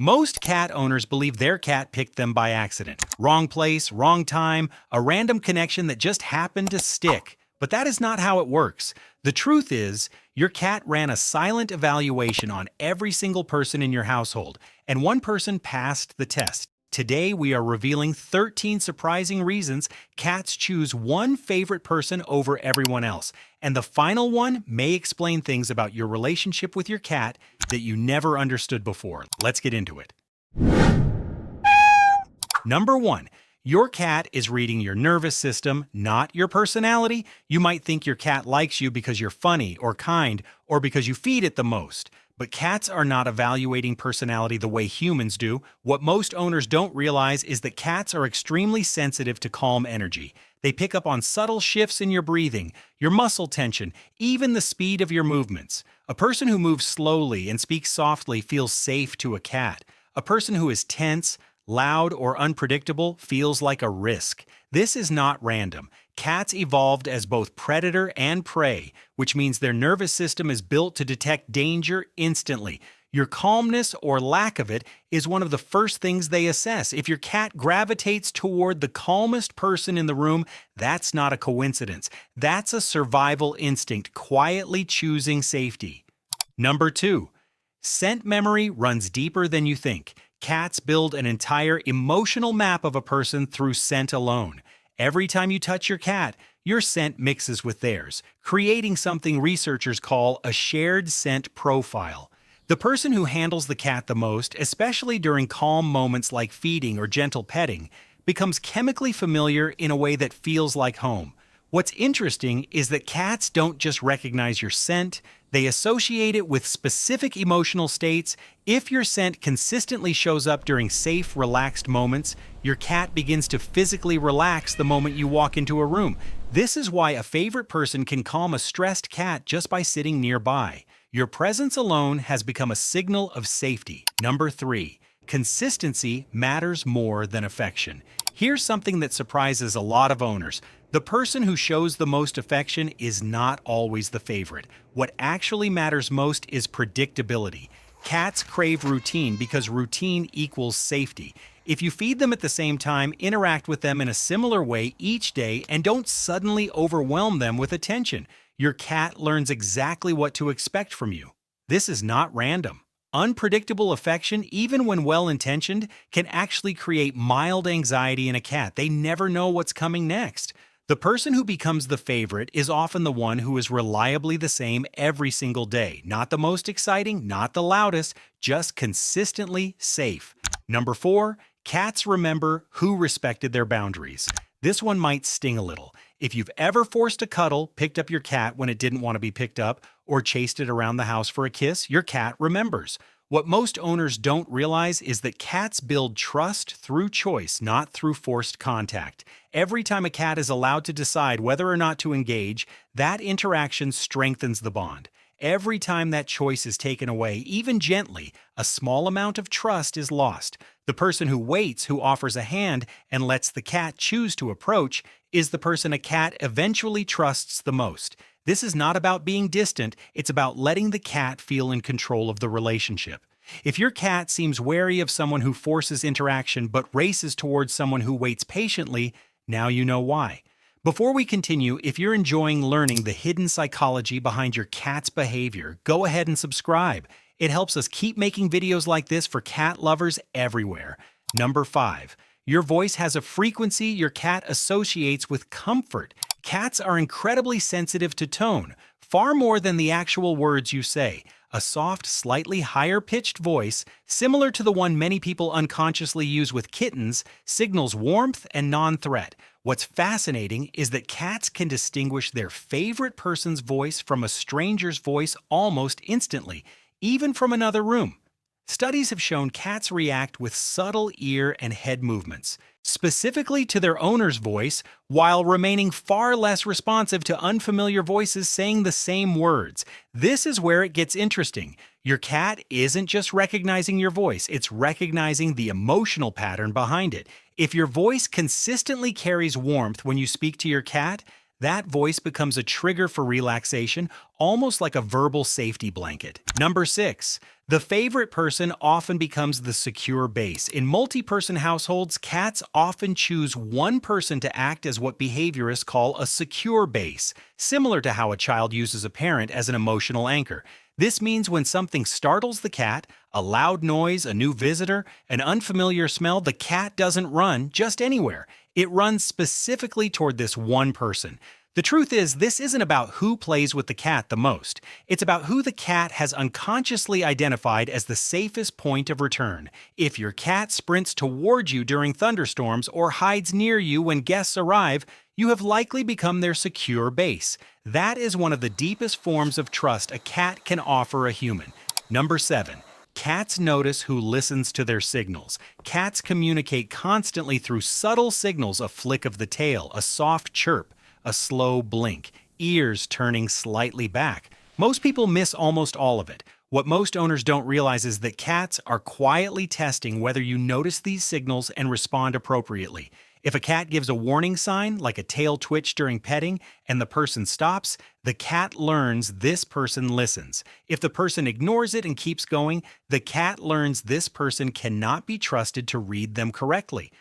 Most cat owners believe their cat picked them by accident. Wrong place, wrong time, a random connection that just happened to stick. But that is not how it works. The truth is, your cat ran a silent evaluation on every single person in your household, and one person passed the test. Today, we are revealing 13 surprising reasons cats choose one favorite person over everyone else. And the final one may explain things about your relationship with your cat that you never understood before. Let's get into it. Number 1. Your cat is reading your nervous system, not your personality. You might think your cat likes you because you're funny or kind or because you feed it the most. But cats are not evaluating personality the way humans do. What most owners don't realize is that cats are extremely sensitive to calm energy. They pick up on subtle shifts in your breathing, your muscle tension, even the speed of your movements. A person who moves slowly and speaks softly feels safe to a cat. A person who is tense, loud, or unpredictable feels like a risk. This is not random. Cats evolved as both predator and prey, which means their nervous system is built to detect danger instantly. Your calmness or lack of it is one of the first things they assess. If your cat gravitates toward the calmest person in the room, that's not a coincidence. That's a survival instinct quietly choosing safety. Number 2. Scent memory runs deeper than you think. Cats build an entire emotional map of a person through scent alone. Every time you touch your cat, your scent mixes with theirs, creating something researchers call a shared scent profile. The person who handles the cat the most, especially during calm moments like feeding or gentle petting, becomes chemically familiar in a way that feels like home. What's interesting is that cats don't just recognize your scent, they associate it with specific emotional states. If your scent consistently shows up during safe, relaxed moments, your cat begins to physically relax the moment you walk into a room. This is why a favorite person can calm a stressed cat just by sitting nearby. Your presence alone has become a signal of safety. Number 3. Consistency matters more than affection. Here's something that surprises a lot of owners. The person who shows the most affection is not always the favorite. What actually matters most is predictability. Cats crave routine because routine equals safety. If you feed them at the same time, interact with them in a similar way each day, and don't suddenly overwhelm them with attention, your cat learns exactly what to expect from you. This is not random. Unpredictable affection, even when well-intentioned, can actually create mild anxiety in a cat. They never know what's coming next. The person who becomes the favorite is often the one who is reliably the same every single day. Not the most exciting, not the loudest, just consistently safe. Number 4, cats remember who respected their boundaries. This one might sting a little. If you've ever forced a cuddle, picked up your cat when it didn't want to be picked up, or chased it around the house for a kiss, your cat remembers. What most owners don't realize is that cats build trust through choice, not through forced contact. Every time a cat is allowed to decide whether or not to engage, that interaction strengthens the bond. Every time that choice is taken away, even gently, a small amount of trust is lost. The person who waits, who offers a hand, and lets the cat choose to approach, is the person a cat eventually trusts the most. This is not about being distant, it's about letting the cat feel in control of the relationship. If your cat seems wary of someone who forces interaction but races towards someone who waits patiently, now you know why. Before we continue, if you're enjoying learning the hidden psychology behind your cat's behavior, go ahead and subscribe. It helps us keep making videos like this for cat lovers everywhere. Number 5. Your voice has a frequency your cat associates with comfort. Cats are incredibly sensitive to tone, far more than the actual words you say. A soft, slightly higher-pitched voice, similar to the one many people unconsciously use with kittens, signals warmth and non-threat. What's fascinating is that cats can distinguish their favorite person's voice from a stranger's voice almost instantly, even from another room. Studies have shown cats react with subtle ear and head movements, specifically to their owner's voice, while remaining far less responsive to unfamiliar voices saying the same words. This is where it gets interesting. Your cat isn't just recognizing your voice, it's recognizing the emotional pattern behind it. If your voice consistently carries warmth when you speak to your cat, That voice becomes a trigger for relaxation, almost like a verbal safety blanket. Number 6. The favorite person often becomes the secure base. In multi-person households, cats often choose one person to act as what behaviorists call a secure base, similar to how a child uses a parent as an emotional anchor. This means when something startles the cat, a loud noise, a new visitor, an unfamiliar smell, the cat doesn't run just anywhere. It runs specifically toward this one person. The truth is, this isn't about who plays with the cat the most. It's about who the cat has unconsciously identified as the safest point of return. If your cat sprints toward you during thunderstorms or hides near you when guests arrive, you have likely become their secure base. That is one of the deepest forms of trust a cat can offer a human. Number 7. Cats notice who listens to their signals. Cats communicate constantly through subtle signals: a flick of the tail, a soft chirp, a slow blink, ears turning slightly back. Most people miss almost all of it. What most owners don't realize is that cats are quietly testing whether you notice these signals and respond appropriately. If a cat gives a warning sign, like a tail twitch during petting, and the person stops, the cat learns this person listens. If the person ignores it and keeps going, the cat learns this person cannot be trusted to read them correctly.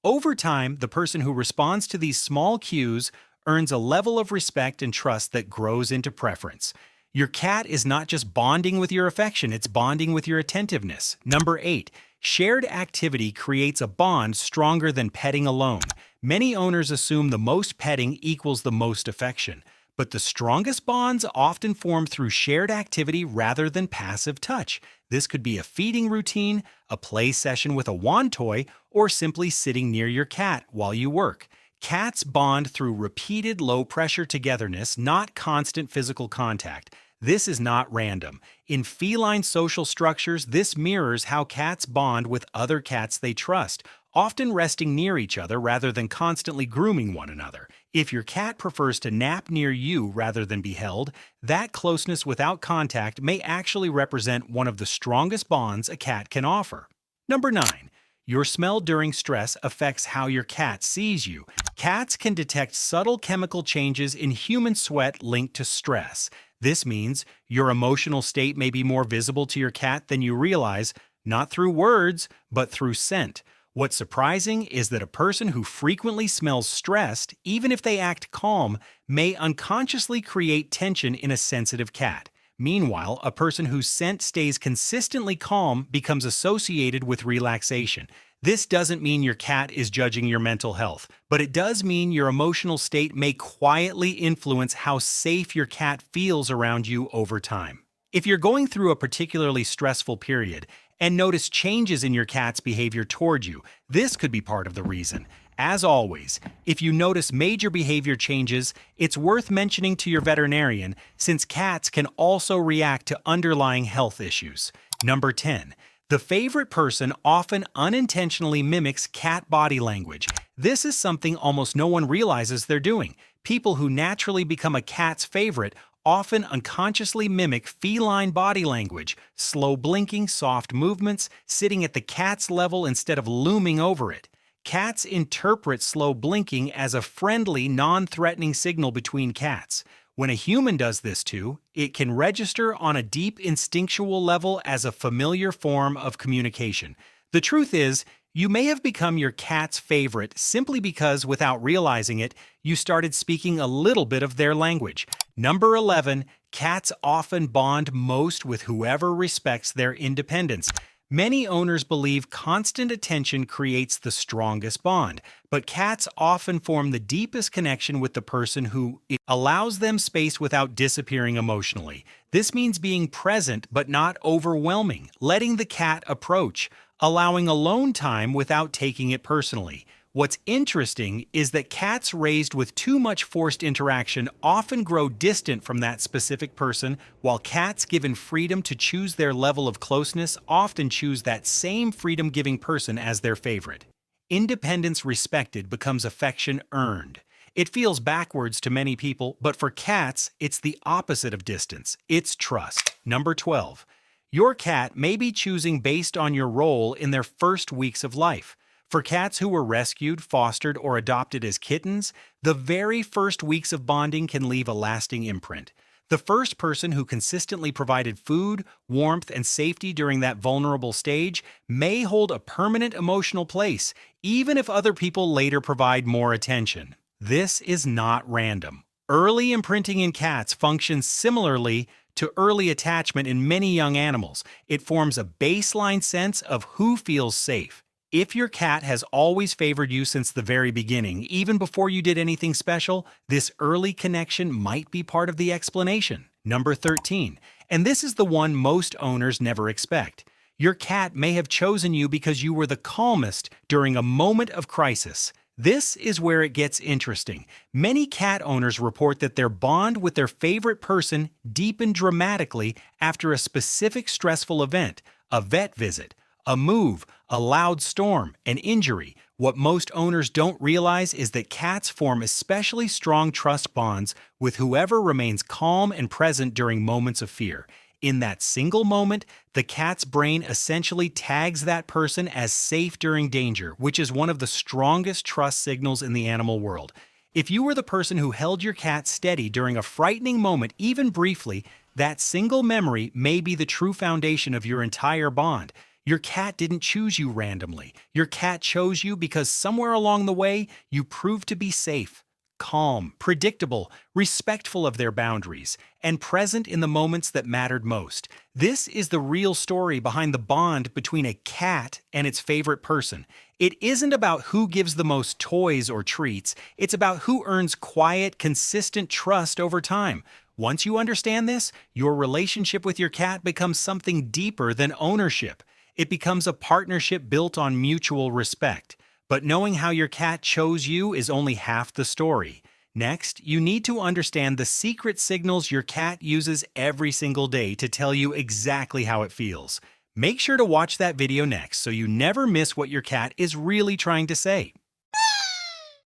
Over time, the person who responds to these small cues earns a level of respect and trust that grows into preference. Your cat is not just bonding with your affection, it's bonding with your attentiveness. Number 8. Shared activity creates a bond stronger than petting alone. Many owners assume the most petting equals the most affection, but the strongest bonds often form through shared activity rather than passive touch. This could be a feeding routine, a play session with a wand toy, or simply sitting near your cat while you work. Cats bond through repeated low-pressure togetherness, not constant physical contact. This is not random. In feline social structures, this mirrors how cats bond with other cats they trust, often resting near each other rather than constantly grooming one another. If your cat prefers to nap near you rather than be held, that closeness without contact may actually represent one of the strongest bonds a cat can offer. Number 9. Your smell during stress affects how your cat sees you. Cats can detect subtle chemical changes in human sweat linked to stress. This means your emotional state may be more visible to your cat than you realize, not through words, but through scent. What's surprising is that a person who frequently smells stressed, even if they act calm, may unconsciously create tension in a sensitive cat. Meanwhile, a person whose scent stays consistently calm becomes associated with relaxation. This doesn't mean your cat is judging your mental health, but it does mean your emotional state may quietly influence how safe your cat feels around you over time. If you're going through a particularly stressful period and notice changes in your cat's behavior toward you, this could be part of the reason. As always, if you notice major behavior changes, it's worth mentioning to your veterinarian, since cats can also react to underlying health issues. Number 10. The favorite person often unintentionally mimics cat body language. This is something almost no one realizes they're doing. People who naturally become a cat's favorite often unconsciously mimic feline body language: slow blinking, soft movements, sitting at the cat's level instead of looming over it. Cats interpret slow blinking as a friendly, non-threatening signal between cats. When a human does this too, it can register on a deep instinctual level as a familiar form of communication. The truth is, you may have become your cat's favorite simply because, without realizing it, you started speaking a little bit of their language. Number 11. Cats often bond most with whoever respects their independence. Many owners believe constant attention creates the strongest bond, but cats often form the deepest connection with the person who allows them space without disappearing emotionally. This means being present but not overwhelming, letting the cat approach, allowing alone time without taking it personally. What's interesting is that cats raised with too much forced interaction often grow distant from that specific person, while cats given freedom to choose their level of closeness often choose that same freedom-giving person as their favorite. Independence respected becomes affection earned. It feels backwards to many people, but for cats, it's the opposite of distance. It's trust. Number 12. Your cat may be choosing based on your role in their first weeks of life. For cats who were rescued, fostered, or adopted as kittens, the very first weeks of bonding can leave a lasting imprint. The first person who consistently provided food, warmth, and safety during that vulnerable stage may hold a permanent emotional place, even if other people later provide more attention. This is not random. Early imprinting in cats functions similarly to early attachment in many young animals. It forms a baseline sense of who feels safe. If your cat has always favored you since the very beginning, even before you did anything special, this early connection might be part of the explanation. Number 13, and this is the one most owners never expect. Your cat may have chosen you because you were the calmest during a moment of crisis. This is where it gets interesting. Many cat owners report that their bond with their favorite person deepened dramatically after a specific stressful event, a vet visit, a move, a loud storm, an injury. What most owners don't realize is that cats form especially strong trust bonds with whoever remains calm and present during moments of fear. In that single moment, the cat's brain essentially tags that person as safe during danger, which is one of the strongest trust signals in the animal world. If you were the person who held your cat steady during a frightening moment, even briefly, that single memory may be the true foundation of your entire bond. Your cat didn't choose you randomly. Your cat chose you because somewhere along the way, you proved to be safe, calm, predictable, respectful of their boundaries, and present in the moments that mattered most. This is the real story behind the bond between a cat and its favorite person. It isn't about who gives the most toys or treats. It's about who earns quiet, consistent trust over time. Once you understand this, your relationship with your cat becomes something deeper than ownership. It becomes a partnership built on mutual respect. But knowing how your cat chose you is only half the story. Next, you need to understand the secret signals your cat uses every single day to tell you exactly how it feels. Make sure to watch that video next so you never miss what your cat is really trying to say.